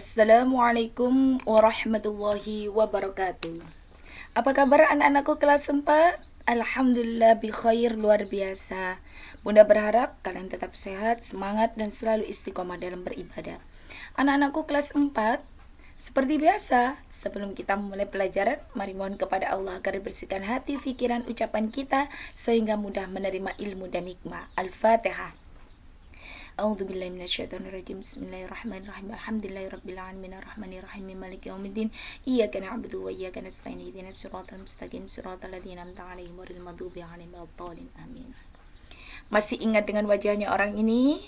Assalamualaikum warahmatullahi wabarakatuh. Apa kabar anak-anakku kelas 4? Alhamdulillah bi khair, luar biasa. Bunda berharap kalian tetap sehat, semangat dan selalu istiqomah dalam beribadah. Anak-anakku kelas 4, seperti biasa, sebelum kita memulai pelajaran, mari mohon kepada Allah agar bersihkan hati, pikiran, ucapan kita sehingga mudah menerima ilmu dan hikmah. Al-Fatihah. A'udzubillahi minasyaitonirrajim. Bismillahirrahmanirrahim. Alhamdulillahirabbil alamin arrahmanirrahim maliki yaumiddin. Iyyaka na'budu wa iyyaka nasta'in. Ihdinas siratal mustaqim siratal ladzina an'amta 'alaihim ghairil maghdubi 'alaihim waladdallin. Amin. Masih ingat dengan wajahnya orang ini?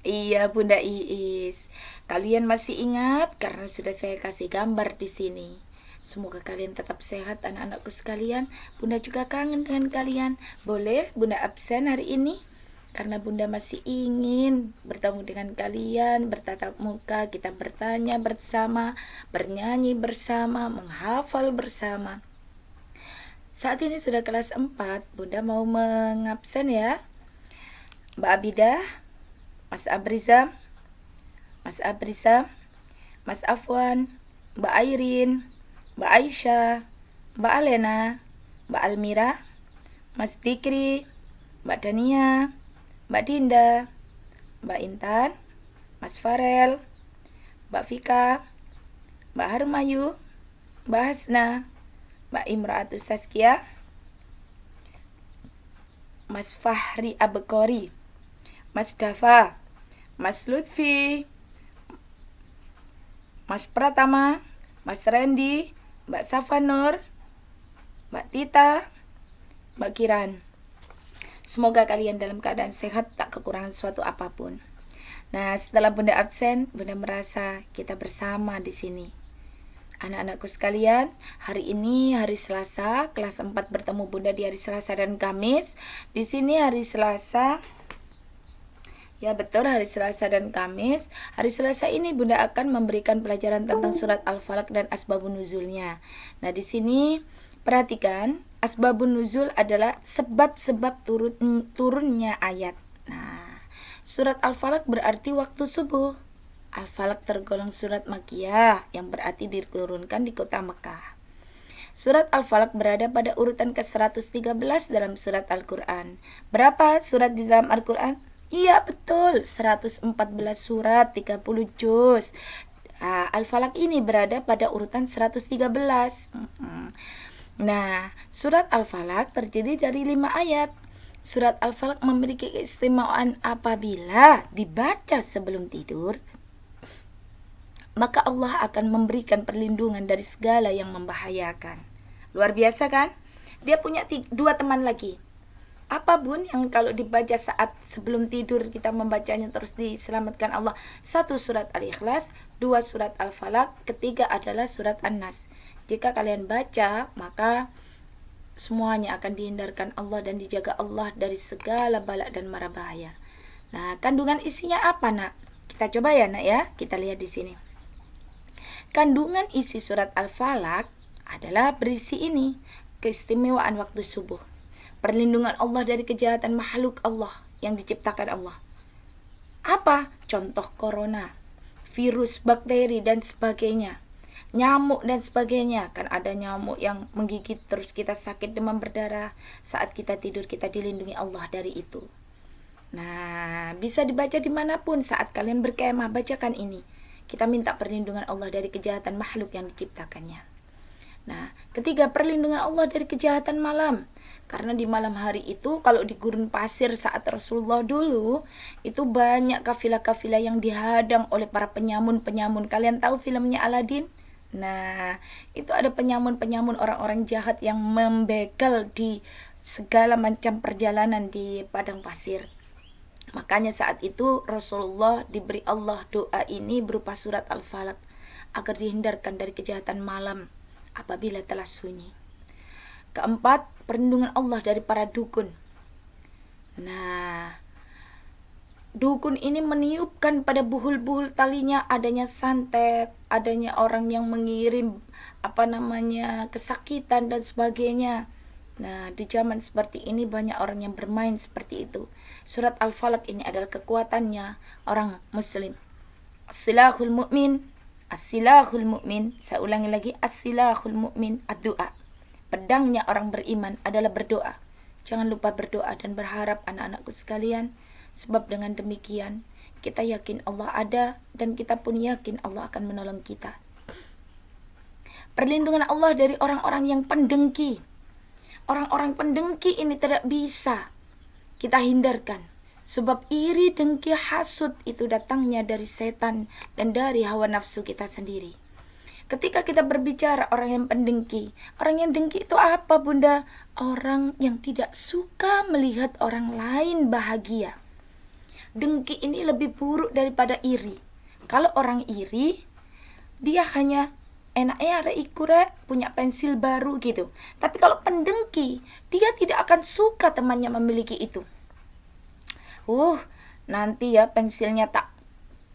Iya, Bunda Iis. Kalian masih ingat karena sudah saya kasih gambar di sini. Semoga kalian tetap sehat anak-anakku sekalian. Bunda juga kangen dengan kalian. Boleh Bunda absen hari ini? Karena Bunda masih ingin bertemu dengan kalian, bertatap muka, kita bertanya bersama, bernyanyi bersama, menghafal bersama. Saat ini sudah kelas 4, Bunda mau mengabsen ya. Mbak Abidah, Mas Abriza, Mas Afwan, Mbak Airin, Mbak Aisyah, Mbak Alena, Mbak Almira, Mas Dikri, Mbak Dania, Mbak Dinda, Mbak Intan, Mas Farel, Mbak Vika, Mbak Harmayu, Mbak Hasna, Mbak Imraatus Saskia, Mas Fahri Abekori, Mas Dafa, Mas Lutfi, Mas Pratama, Mas Randy, Mbak Safanur, Mbak Tita, Mbak Kiran. Semoga kalian dalam keadaan sehat, tak kekurangan suatu apapun. Nah, setelah Bunda absen, Bunda merasa kita bersama di sini. Anak-anakku sekalian, hari ini hari Selasa, kelas 4 bertemu Bunda di hari Selasa dan Kamis. Di sini hari Selasa. Ya betul, hari Selasa dan Kamis. Hari Selasa ini Bunda akan memberikan pelajaran tentang surat Al-Falaq dan asbabun nuzulnya. Nah, di sini perhatikan, asbabun nuzul adalah sebab-sebab turunnya ayat. Nah, surat Al-Falaq berarti waktu subuh. Al-Falaq tergolong surat Makkiyah yang berarti diturunkan di kota Mekah. Surat Al-Falaq berada pada urutan ke-113 dalam surat Al-Quran. Berapa surat di dalam Al-Quran? Iya betul, 114 surat, 30 juz. Al-Falaq ini berada pada urutan 113. Nah, surat Al-Falaq terdiri dari 5 ayat. Surat Al-Falaq memiliki keistimewaan apabila dibaca sebelum tidur, maka Allah akan memberikan perlindungan dari segala yang membahayakan. Luar biasa kan? Dia punya 2 teman lagi. Apa Bun yang kalau dibaca saat sebelum tidur kita membacanya terus diselamatkan Allah? 1 surat Al-Ikhlas, 2 surat Al-Falaq, ketiga adalah surat An-Nas. Jika kalian baca, maka semuanya akan dihindarkan Allah dan dijaga Allah dari segala bala dan mara bahaya. Nah, kandungan isinya apa, Nak? Kita coba ya, Nak ya. Kita lihat di sini. Kandungan isi surat Al-Falaq adalah berisi ini, keistimewaan waktu subuh. Perlindungan Allah dari kejahatan makhluk Allah yang diciptakan Allah. Apa? Contoh corona, virus, bakteri dan sebagainya. Nyamuk dan sebagainya. Kan ada nyamuk yang menggigit terus kita sakit demam berdarah. Saat kita tidur kita dilindungi Allah dari itu. Nah, bisa dibaca dimanapun. Saat kalian berkemah, bacakan ini. Kita minta perlindungan Allah dari kejahatan makhluk yang diciptakannya. Nah, ketiga, perlindungan Allah dari kejahatan malam. Karena di malam hari itu, kalau di gurun pasir saat Rasulullah dulu, itu banyak kafilah-kafilah yang dihadang oleh para penyamun-penyamun. Kalian tahu filmnya Aladin? Nah, itu ada penyamun-penyamun orang-orang jahat yang membegal di segala macam perjalanan di padang pasir. Makanya saat itu Rasulullah diberi Allah doa ini berupa surat Al-Falaq agar dihindarkan dari kejahatan malam apabila telah sunyi. Keempat, perlindungan Allah dari para dukun. Nah, dukun ini meniupkan pada buhul-buhul talinya adanya santet, adanya orang yang mengirim kesakitan dan sebagainya. Nah, di zaman seperti ini banyak orang yang bermain seperti itu. Surat Al-Falaq ini adalah kekuatannya orang muslim. Silahul mu'min, As-silahul mu'min, saya ulangi lagi, as-silahul mu'min ad-du'a. Pedangnya orang beriman adalah berdoa. Jangan lupa berdoa dan berharap anak-anakku sekalian, sebab dengan demikian kita yakin Allah ada dan kita pun yakin Allah akan menolong kita. Perlindungan Allah dari orang-orang yang pendengki. Orang-orang pendengki ini tidak bisa kita hindarkan. Sebab iri, dengki, hasud itu datangnya dari setan dan dari hawa nafsu kita sendiri. Ketika kita berbicara orang yang pendengki, orang yang dengki itu apa, Bunda? Orang yang tidak suka melihat orang lain bahagia. Dengki ini lebih buruk daripada iri. Kalau orang iri, dia hanya enaknya ada ikure, punya pensil baru gitu. Tapi kalau pendengki, dia tidak akan suka temannya memiliki itu. Nanti ya pensilnya tak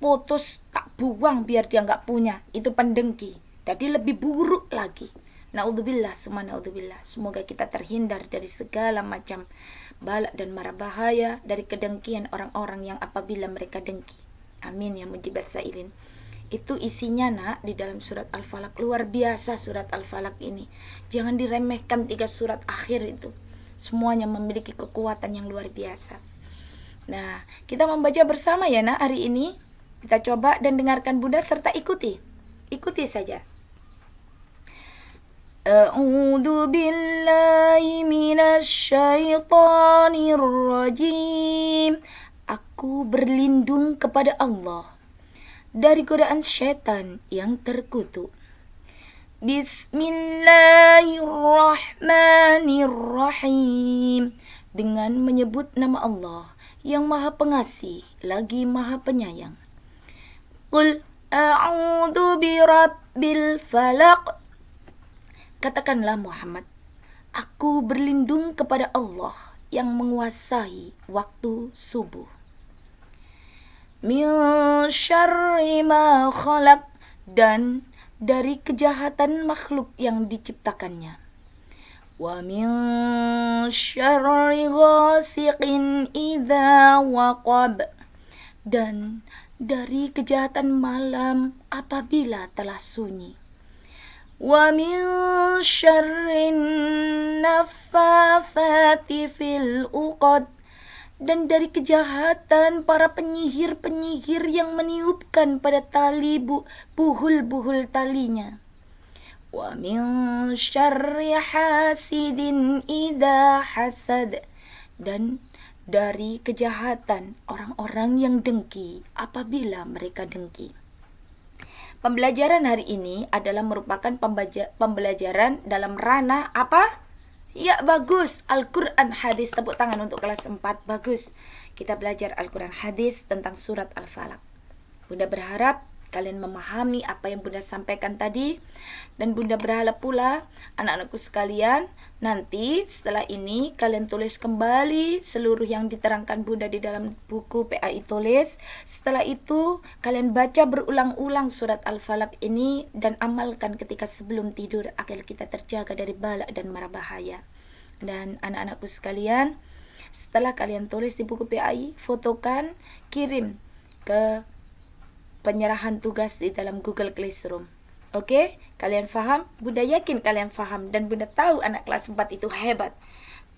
putus, tak buang biar dia nggak punya. Itu pendengki. Jadi lebih buruk lagi. Naudzubillah, summa naudzubillah. Semoga kita terhindar dari segala macam bala dan mara bahaya dari kedengkian orang-orang yang apabila mereka dengki. Amin ya mujibas sailin. Itu isinya nak di dalam surat Al-Falaq. Luar biasa surat Al-Falaq ini. Jangan diremehkan 3 surat akhir itu. Semuanya memiliki kekuatan yang luar biasa. Nah, kita membaca bersama ya nak hari ini. Kita coba dan dengarkan Bunda serta ikuti. Ikuti saja. A'udzu billahi minasy syaithanir rajim. Aku berlindung kepada Allah dari godaan syaitan yang terkutuk. Bismillahirrahmanirrahim. Dengan menyebut nama Allah yang Maha Pengasih lagi Maha Penyayang. Qul a'udzu birabbil falaq. Katakanlah Muhammad, aku berlindung kepada Allah yang menguasai waktu subuh. Min syarri ma khalaq, dan dari kejahatan makhluk yang diciptakannya. Wa min syarri ghasiqin idza waqab, dan dari kejahatan malam apabila telah sunyi. Wa min syarrin naffatsati fil uqad, dan dari kejahatan para penyihir-penyihir yang meniupkan pada tali buhul-buhul talinya. Wa min syarri hasidin idza hasad, dan dari kejahatan orang-orang yang dengki apabila mereka dengki. Pembelajaran hari ini adalah merupakan pembelajaran dalam ranah apa? Ya, bagus. Al-Quran hadis. Tepuk tangan untuk kelas 4. Bagus. Kita belajar Al-Quran hadis tentang surat Al-Falaq. Bunda berharap kalian memahami apa yang Bunda sampaikan tadi. Dan Bunda berharap pula anak-anakku sekalian, nanti setelah ini kalian tulis kembali seluruh yang diterangkan Bunda di dalam buku PAI tulis. Setelah itu kalian baca berulang-ulang surat Al-Falaq ini dan amalkan ketika sebelum tidur agar kita terjaga dari bala dan mara bahaya. Dan anak-anakku sekalian, setelah kalian tulis di buku PAI, fotokan, kirim ke penyerahan tugas di dalam Google Classroom. Oke, kalian faham? Bunda yakin kalian faham dan Bunda tahu anak kelas 4 itu hebat.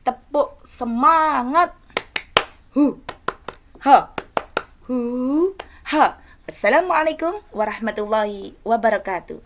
Tepuk semangat. Ha. Ha. Assalamualaikum warahmatullahi wabarakatuh.